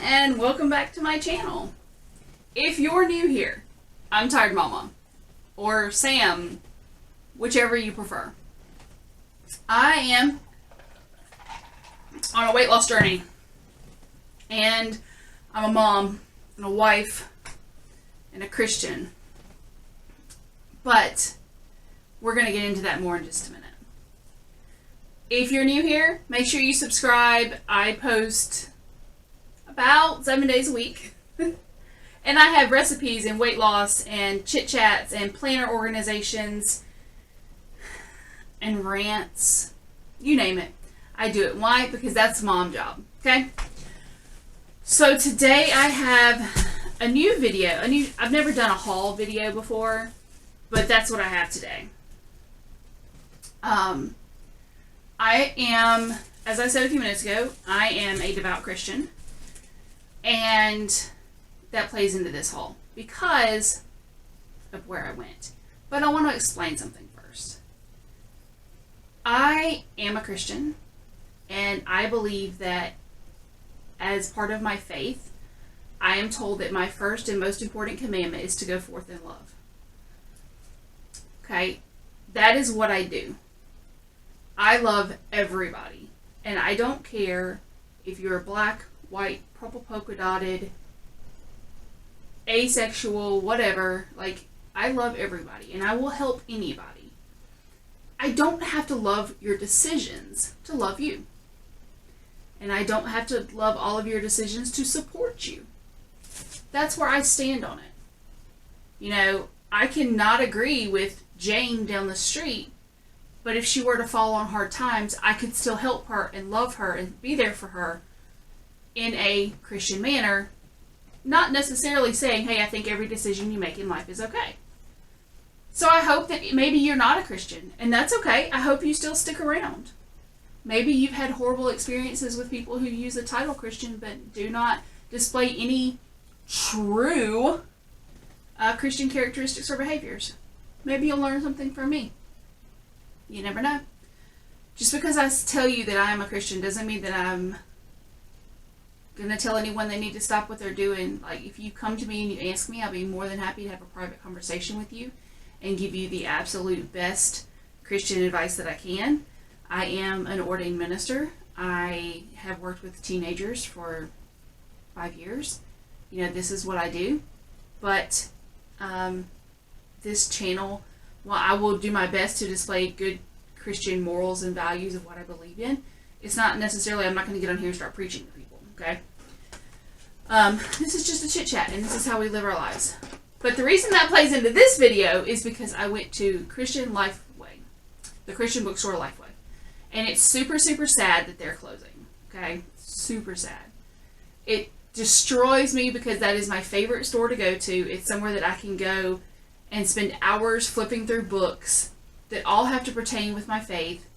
and welcome back to my channel. If you're new here, I'm Tired Mama, or Sam, whichever you prefer. I am on a weight loss journey, and I'm a mom, and a wife, and a Christian. But we're going to get into that more in just a minute. If you're new here, make sure you subscribe. I post about 7 days a week. And I have recipes and weight loss and chit chats and planner organizations and rants. You name it. I do it. Why? Because that's mom job. Okay? So today I have a new video. I've never done a haul video before, but that's what I have today. I am, as I said a few minutes ago, I am a devout Christian. And that plays into this haul because of where I went. But I want to explain something first. I am a Christian, and I believe that as part of my faith, I am told that my first and most important commandment is to go forth in love. Okay? That is what I do. I love everybody. And I don't care if you're black, white, purple polka dotted, asexual, whatever. Like, I love everybody and I will help anybody. I don't have to love your decisions to love you. And I don't have to love all of your decisions to support you. That's where I stand on it. You know, I cannot agree with Jane down the street, but if she were to fall on hard times, I could still help her and love her and be there for her in a Christian manner, not necessarily saying, hey, I think every decision you make in life is okay. So I hope that maybe you're not a Christian, and that's okay. I hope you still stick around. Maybe you've had horrible experiences with people who use the title Christian but do not display any true Christian characteristics or behaviors. Maybe you'll learn something from me. You never know. Just because I tell you that I am a Christian doesn't mean that I'm going to tell anyone they need to stop what they're doing. Like, if you come to me and you ask me, I'll be more than happy to have a private conversation with you and give you the absolute best Christian advice that I can. I am an ordained minister. I have worked with teenagers for 5 years. You know, this is what I do. But this channel, while I will do my best to display good Christian morals and values of what I believe in, it's not necessarily, I'm not going to get on here and start preaching to people, okay? This is just a chit chat, and this is how we live our lives. But the reason that plays into this video is because I went to Christian Lifeway, the Christian bookstore Lifeway. And it's super, super sad that they're closing, okay? Super sad. It destroys me because that is my favorite store to go to. It's somewhere that I can go and spend hours flipping through books that all have to pertain with my faith,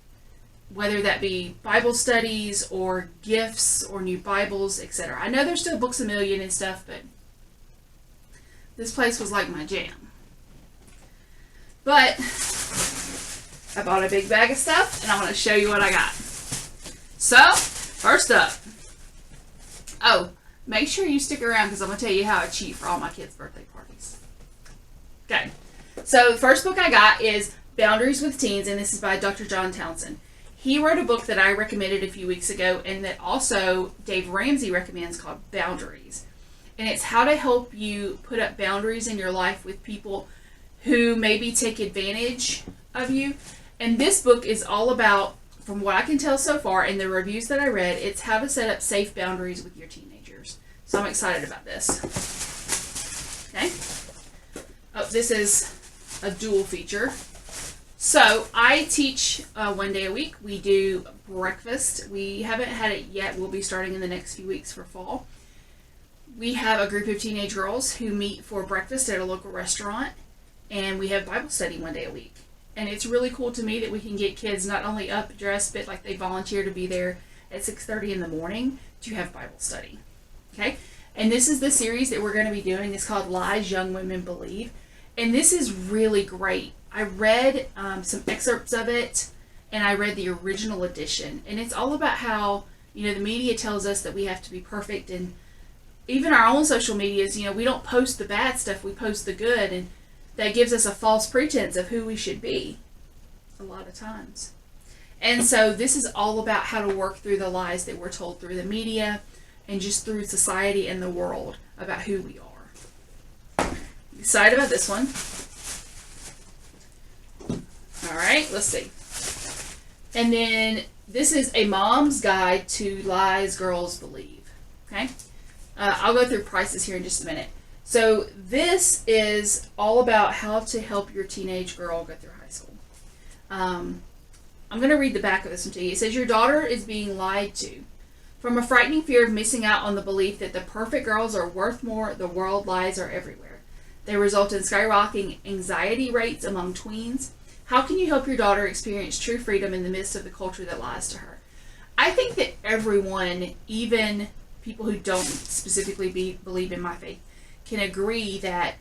whether that be Bible studies or gifts or new Bibles, etc. I know there's still Books A Million and stuff, but this place was like my jam. But I bought a big bag of stuff, and I want to show you what I got. So, first up. Oh, make sure you stick around because I'm going to tell you how I cheat for all my kids' birthday parties. Okay. So, the first book I got is Boundaries with Teens, and this is by Dr. John Townsend. He wrote a book that I recommended a few weeks ago, and that also Dave Ramsey recommends, called Boundaries. And it's how to help you put up boundaries in your life with people who maybe take advantage of you. And this book is all about, from what I can tell so far in the reviews that I read, it's how to set up safe boundaries with your teenagers. So I'm excited about this. Okay. Oh, this is a dual feature. So I teach 1 day a week. We do breakfast. We haven't had it yet. We'll be starting in the next few weeks for fall. We have a group of teenage girls who meet for breakfast at a local restaurant, and we have Bible study 1 day a week. And it's really cool to me that we can get kids not only up, dressed, but like they volunteer to be there at 6:30 in the morning to have Bible study. Okay? And this is the series that we're going to be doing. It's called Lies Young Women Believe. And this is really great. I read some excerpts of it, and I read the original edition. And it's all about how, you know, the media tells us that we have to be perfect and even our own social medias, we don't post the bad stuff, we post the good, and that gives us a false pretense of who we should be a lot of times. And so this is all about how to work through the lies that we're told through the media and just through society and the world about who we are. Excited about this one? All right, let's see. And then this is A Mom's Guide to Lies Girls Believe. Okay? I'll go through prices here in just a minute. So this is all about how to help your teenage girl go through high school. I'm going to read the back of this one to you. It says, your daughter is being lied to. From a frightening fear of missing out on the belief that the perfect girls are worth more, the world lies are everywhere. They result in skyrocketing anxiety rates among tweens. How can you help your daughter experience true freedom in the midst of the culture that lies to her? I think that everyone, even people who don't specifically believe in my faith, can agree that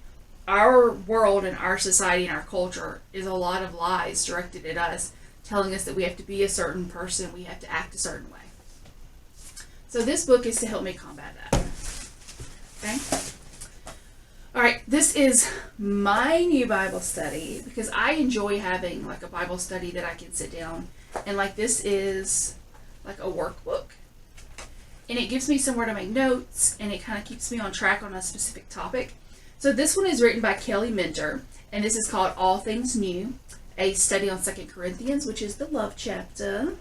our world and our society and our culture is a lot of lies directed at us, telling us that we have to be a certain person, we have to act a certain way. So this book is to help me combat that. Okay? All right, this is my new Bible study because I enjoy having like a Bible study that I can sit down and like this is like a workbook. And it gives me somewhere to make notes and it kind of keeps me on track on a specific topic. So this one is written by Kelly Minter and this is called All Things New, a study on 2 Corinthians, which is the love chapter.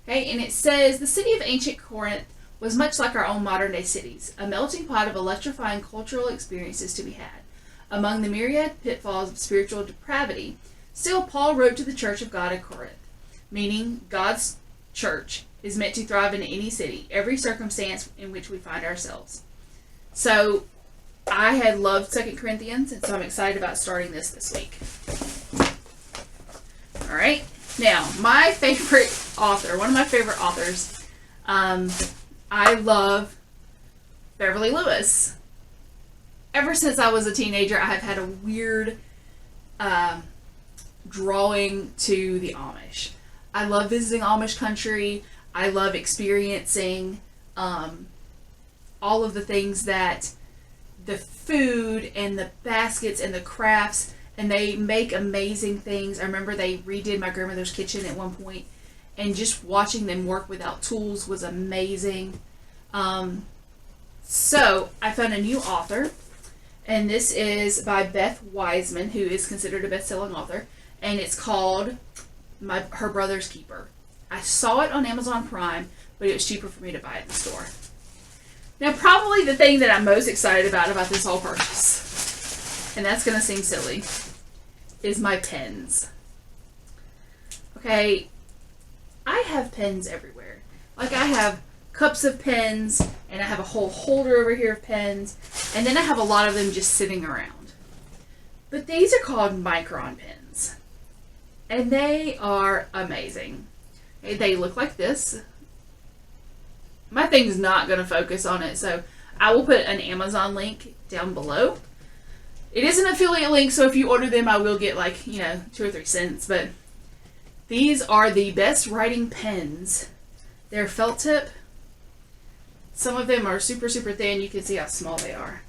Okay, and it says, the city of ancient Corinth was much like our own modern day cities, a melting pot of electrifying cultural experiences to be had. Among the myriad pitfalls of spiritual depravity, still Paul wrote to the church of God at Corinth, meaning God's church is meant to thrive in any city, every circumstance in which we find ourselves. So I had loved 2 Corinthians, and so I'm excited about starting this week. All right. Now, my favorite author, one of my favorite authors, I love Beverly Lewis. Ever since I was a teenager, I have had a weird drawing to the Amish. I love visiting Amish country. I love experiencing all of the things that the food and the baskets and the crafts, and they make amazing things. I remember they redid my grandmother's kitchen at one point, and just watching them work without tools was amazing. So I found a new author, and this is by Beth Wiseman, who is considered a best-selling author, and it's called Her Brother's Keeper. I saw it on Amazon Prime, but it was cheaper for me to buy it in the store. Now, probably the thing that I'm most excited about this whole purchase, and that's going to seem silly, is my pens. Okay, I have pens everywhere. Like, I have cups of pens, and I have a whole holder over here of pens, and then I have a lot of them just sitting around. But these are called Micron pens, and they are amazing. Okay, they look like this. My thing's not going to focus on it, so I will put an Amazon link down below. It is an affiliate link, so if you order them, I will get 2 or 3 cents, but these are the best writing pens. They're felt tip. Some of them are super, super thin. You can see how small they are.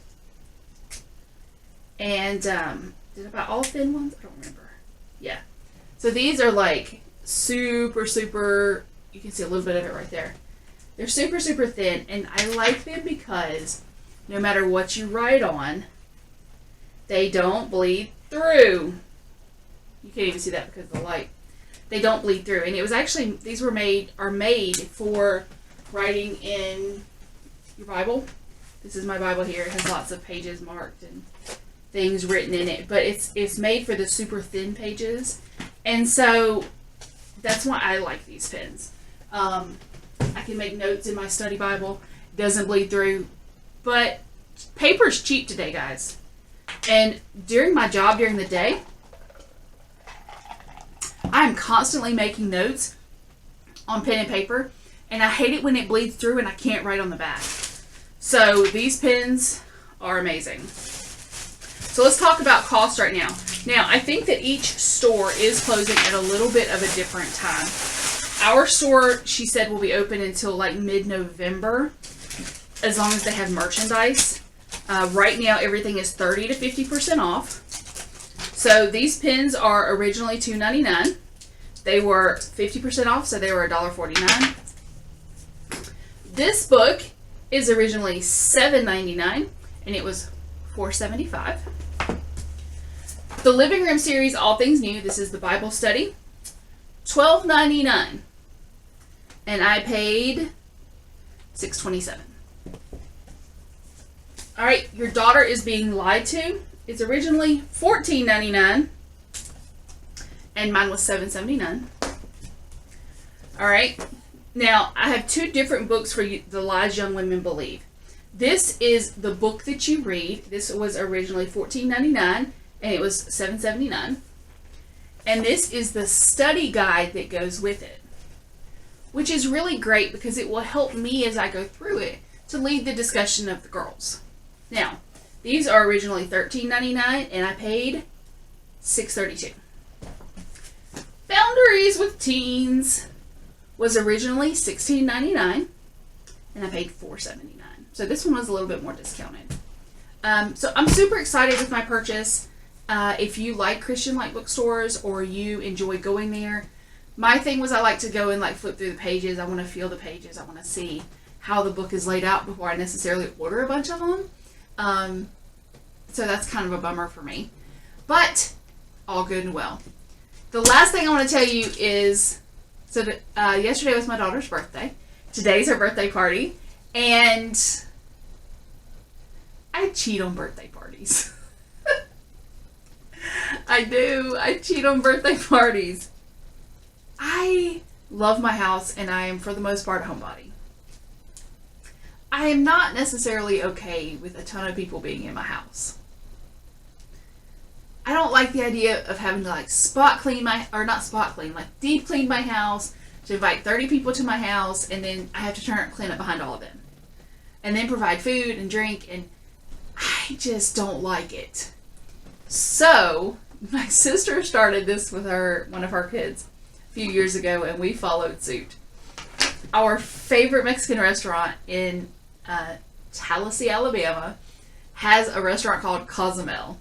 And, did I buy all thin ones? I don't remember. Yeah. So these are like super, super, you can see a little bit of it right there. They're super, super thin, and I like them because no matter what you write on, they don't bleed through. You can't even see that because of the light. They don't bleed through. And it was actually, these are made for writing in your Bible. This is my Bible here. It has lots of pages marked and things written in it. But it's made for the super thin pages. And so that's why I like these pens. I can make notes in my study Bible. It doesn't bleed through. But paper's cheap today, guys. And during my job during the day, I'm constantly making notes on pen and paper, and I hate it when it bleeds through and I can't write on the back. So these pens are amazing. So let's talk about cost right now. Now, I think that each store is closing at a little bit of a different time. Our store, she said, will be open until like mid-November. as long as they have merchandise. Right now, everything is 30 to 50% off. So these pens are originally $2.99. They were 50% off, so they were $1.49. This book is originally $7.99, and it was $4.75. The Living Room series, All Things New. This is the Bible study. $12.99, and I paid $6.27. All right, Your Daughter is Being Lied To. It's originally $14.99, and mine was $7.79. All right, now I have two different books for you, The Lies Young Women Believe. This is the book that you read. This was originally $14.99, and it was $7.79. And this is the study guide that goes with it, which is really great because it will help me as I go through it to lead the discussion of the girls. Now, these are originally $13.99, and I paid $6.32. Boundaries with Teens was originally $16.99, and I paid $4.79. So this one was a little bit more discounted. So I'm super excited with my purchase. If you like Christian Light bookstores or you enjoy going there, my thing was I like to go and like flip through the pages. I want to feel the pages. I want to see how the book is laid out before I necessarily order a bunch of them. So that's kind of a bummer for me, but all good and well. The last thing I want to tell you is, yesterday was my daughter's birthday. Today's her birthday party, and I cheat on birthday parties. I do. I cheat on birthday parties. I love my house, and I am, for the most part, a homebody. I am not necessarily okay with a ton of people being in my house. I don't like the idea of having to like deep clean my house, to invite 30 people to my house, and then I have to turn and clean up behind all of them. And then provide food and drink, and I just don't like it. So, my sister started this with one of her kids a few years ago, and we followed suit. Our favorite Mexican restaurant in Tallahassee, Alabama, has a restaurant called Cozumel.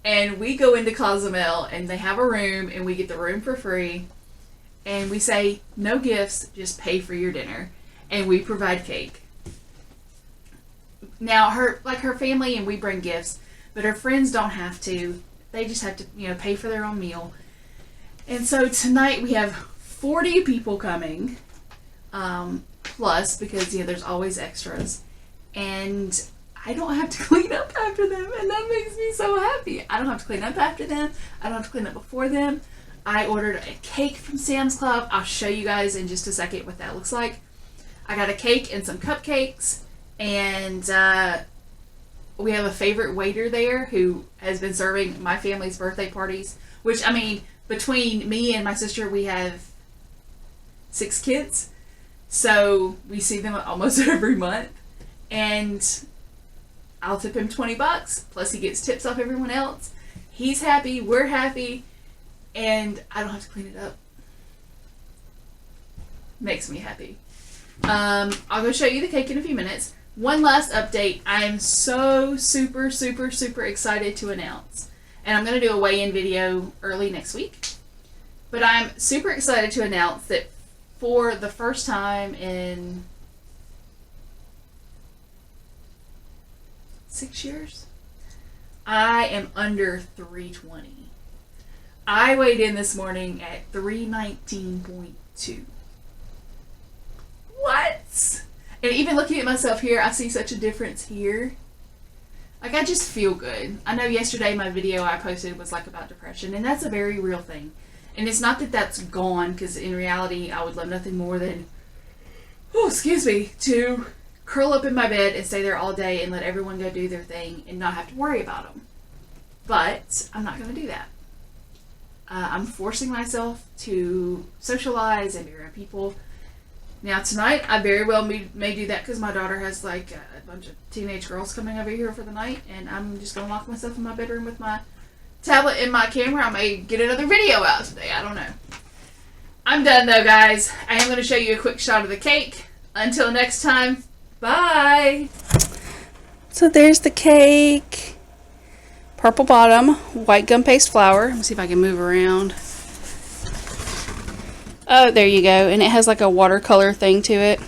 And we go into Cozumel, and they have a room, and we get the room for free. And we say, no gifts, just pay for your dinner. And we provide cake. Now, her family and we bring gifts, but her friends don't have to. They just have to, pay for their own meal. And so tonight we have 40 people coming, plus, because, there's always extras. And I don't have to clean up after them, and that makes me so happy. I don't have to clean up after them. I don't have to clean up before them. I ordered a cake from Sam's Club. I'll show you guys in just a second what that looks like. I got a cake and some cupcakes, and we have a favorite waiter there who has been serving my family's birthday parties, which, between me and my sister, we have 6 kids, so we see them almost every month, and I'll tip him $20, plus he gets tips off everyone else. He's happy, we're happy, and I don't have to clean it up. Makes me happy. I'll go show you the cake in a few minutes. One last update. I am so super, super, super excited to announce, and I'm going to do a weigh-in video early next week, but I'm super excited to announce that for the first time in 6 years, I am under 320. I weighed in this morning at 319.2. What? And even looking at myself here, I see such a difference here. Like, I just feel good. I know yesterday my video I posted was like about depression, and that's a very real thing. And it's not that that's gone, because in reality, I would love nothing more than, to curl up in my bed and stay there all day and let everyone go do their thing and not have to worry about them. But I'm not going to do that. I'm forcing myself to socialize and be around people. Now tonight, I very well may do that because my daughter has like a bunch of teenage girls coming over here for the night, and I'm just going to lock myself in my bedroom with my tablet and my camera. I may get another video out today. I don't know. I'm done though, guys. I am going to show you a quick shot of the cake. Until next time, Bye. So there's the cake. Purple bottom, white gum paste flour. Let me see if I can move around. Oh, there you go. And it has like a watercolor thing to it.